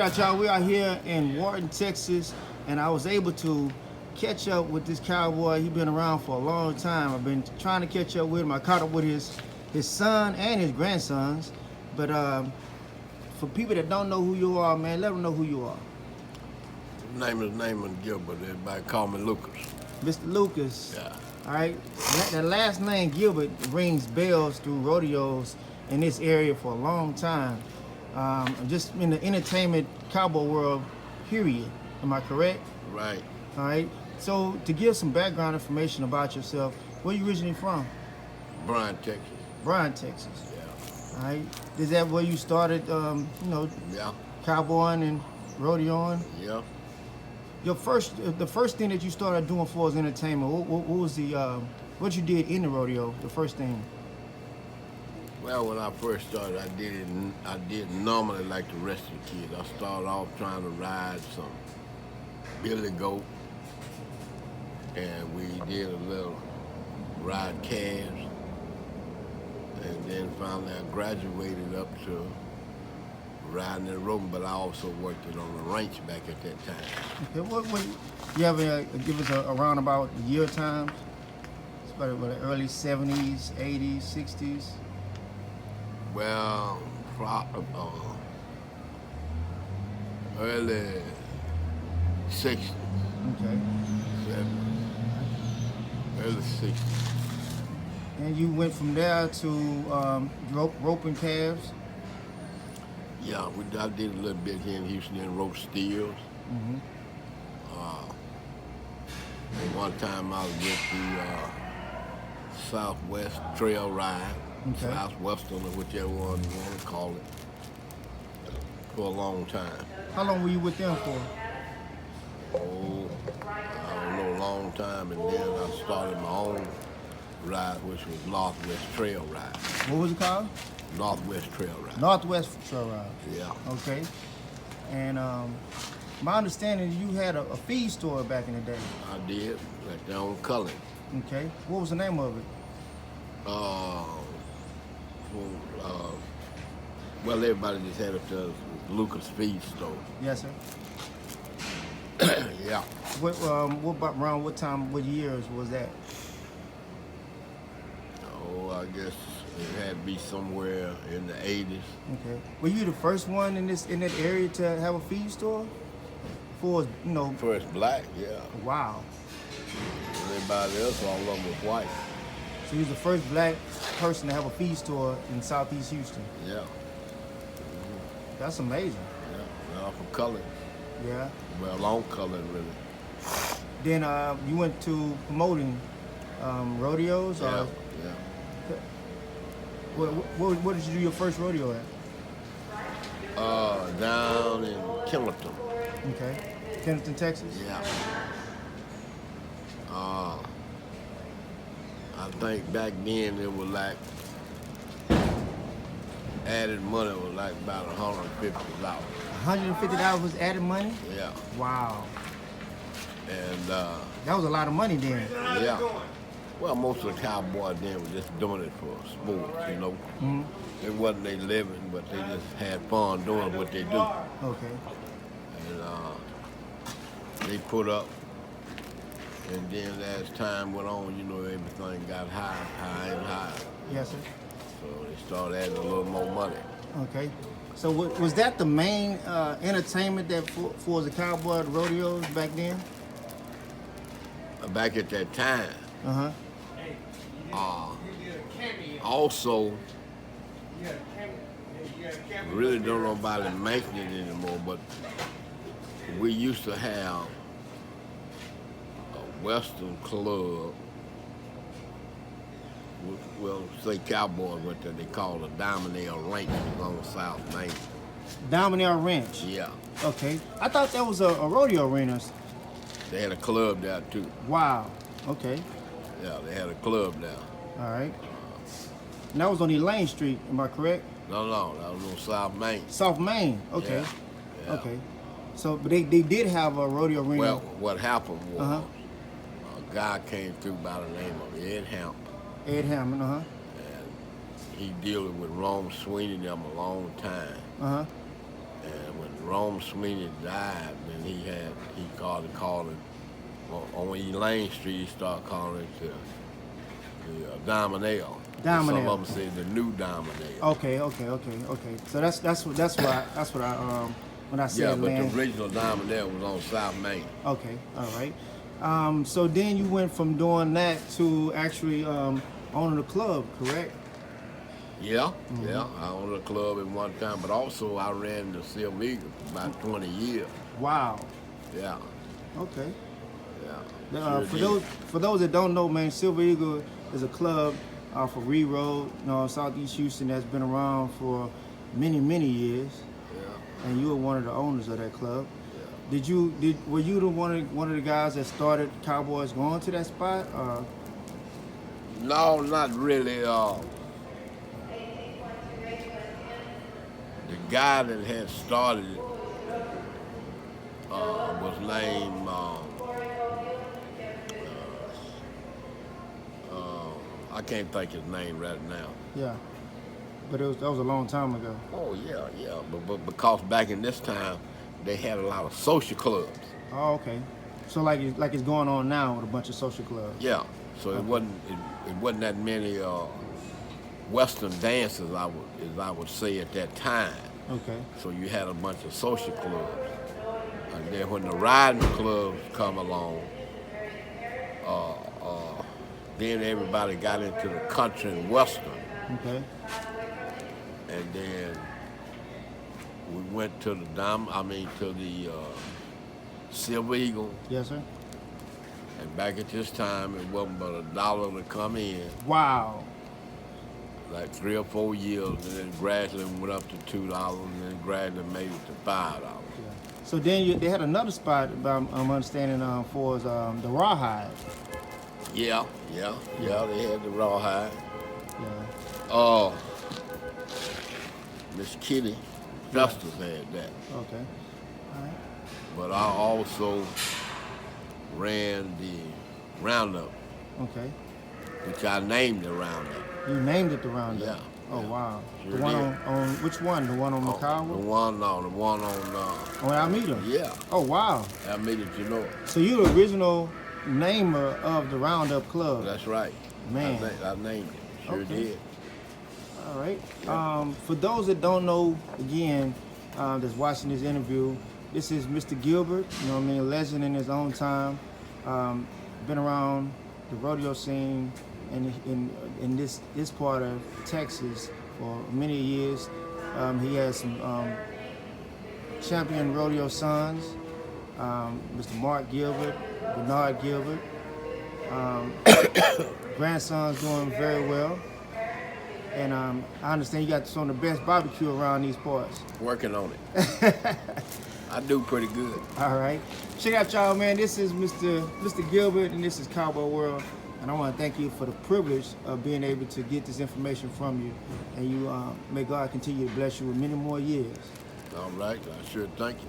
Y'all, we are here in Wharton, Texas, and I was able to catch up with this cowboy. He's been around for a long time. I've been trying to catch up with him. I caught up with his son and his grandsons. But for people that don't know who you are, man, let them know who you are. Name is Gilbert. Everybody call me Lucas. Mr. Lucas. Yeah. All right. That last name Gilbert rings bells through rodeos in this area for a long time. Just in the entertainment cowboy world, period. Am I correct? Right. All right. So to give some background information about yourself, where you originally from? Bryan, Texas. Bryan, Texas. Yeah. All right. Is that where you started? Yeah. Cowboying and rodeoing. Yeah. The first thing that you started doing for us entertainment. What was what you did in the rodeo? The first thing. Well, when I first started, I did normally like the rest of the kids. I started off trying to ride some billy goat, and we did a little ride calves, and then finally I graduated up to riding the rope, but I also worked it on the ranch back at that time. Okay, what you ever give us a roundabout year times? It's about the early 70s, 80s, 60s. Well, early 60s, Okay. 70s, early 60s. And you went from there to roping calves. Yeah, I did a little bit here in Houston in rope steels. Mm-hmm. And one time I was with the Southwest Trail Ride, Okay. Southwestern or whichever one you want to call it, for a long time. How long were you with them for? Oh, I don't know, a long time. And then I started my own ride, which was Northwest Trail Ride. What was it called? Northwest Trail Ride. Northwest Trail Ride. Yeah. Okay. And my understanding, you had a feed store back in the day. I did, right there on Cullen. Okay. What was the name of it? Uh, well, everybody just had it to Lucas Feed Store. Yes, sir. Yeah. What about around what time? What years was that? Oh, I guess it had to be somewhere in the 80s. Okay. Were you the first one in that area to have a feed store? First black, yeah. Wow. Everybody else, all of them was white. So you was the first black person to have a feed store in Southeast Houston. Yeah. That's amazing. Yeah. Well, from Cullen. Yeah. Well, on Cullen, really. Then you went to promoting rodeos. Yeah. Or Yeah. what did you do your first rodeo at? Down in Kendleton. Okay. Pendleton, Texas. Yeah. I think back then it was like added money was like about $150. $150 was added money. Yeah. Wow. And That was a lot of money then. yeah. Well, most of the cowboys then were just doing it for sport, you know. Mm-hmm. It wasn't their living, but they just had fun doing what they do. Okay. And they put up, and then as time went on, everything got higher and higher. Yes, sir. So they started adding a little more money. Okay. So was that the main entertainment that for the cowboy rodeos back then? Back at that time, Uh-huh. also, really don't know about it making it anymore, but we used to have a Western club, which, well, say Cowboys, what they call a Dominator Ranch, was on South Main. Dominator Ranch. Yeah, Okay. I thought that was a rodeo arena. they had a club there too. Wow. Okay. Yeah, they had a club there. All right. And that was on Elaine Street. Am I correct? No, that was on South Main. South Main. Okay. Yeah. Okay. So, but they did have a rodeo arena. Well, what happened was Uh-huh. a guy came through by the name of Ed Hamp, Ed Hammond. Uh-huh. and he dealing with Rome Sweeney them a long time. Uh-huh. And when Rome Sweeney died, and he started calling on Elaine Street. He started calling it the Dominale. Dominale. Some of them say the new Dominale. Okay. So that's what I when I said Yeah, but land. the original Dominale was on South Main. Okay, all right. So then you went from doing that to actually owning a club, correct? Yeah, yeah. I owned a club at one time, but also I ran the Silver Eagle for about 20 years. Wow. Yeah, Okay. yeah. For those that don't know, man, Silver Eagle is a club off of Reed Road, Southeast Houston, that's been around for many years, Yeah. and you were one of the owners of that club. Yeah. Were you the one of the guys that started Cowboys going to that spot? No, not really. The guy that had started it was named I can't think his name right now. Yeah, but that was a long time ago. Oh yeah. But because back in this time they had a lot of social clubs. Oh, okay. So like it's going on now with a bunch of social clubs. Yeah. So it wasn't that many Western dances as I would say at that time. Okay. So you had a bunch of social clubs. And then when the riding clubs come along, then everybody got into the country and western. Okay. And then we went to the Silver Eagle. Yes, sir. And back at this time, it wasn't but $1 to come in. Wow. Like 3 or 4 years, and then gradually went up to $2, and then gradually made it to $5. Yeah. So then they had another spot, I'm understanding, for the Rawhide. Yeah. They had the Rawhide. Yeah. Miss Kitty Festus had that. Okay. All right. But I also ran the Roundup, Okay. which I named the Roundup. You named it the Roundup. Yeah. Oh yeah. wow. Sure The one did. on which one? The one on The McCowell? one on On Alameda. yeah, Oh wow. Alameda, So you're the original namer of the Roundup Club. That's right. Man. I named it. Sure Okay. did. All right. Yeah. For those that don't know, again, that's watching this interview, this is Mr. Gilbert. You know what I mean? A legend in his own time. Been around the rodeo scene in this part of Texas for many years. He has some champion rodeo sons, Mr. Mark Gilbert, Bernard Gilbert. Grandson's doing very well. And I understand you got some of the best barbecue around these parts. Working on it. I do pretty good. All right. Check out y'all, man. This is Mr. Gilbert, and this is Cowboy World. And I want to thank you for the privilege of being able to get this information from you. And you may God continue to bless you with many more years. All right. I sure thank you.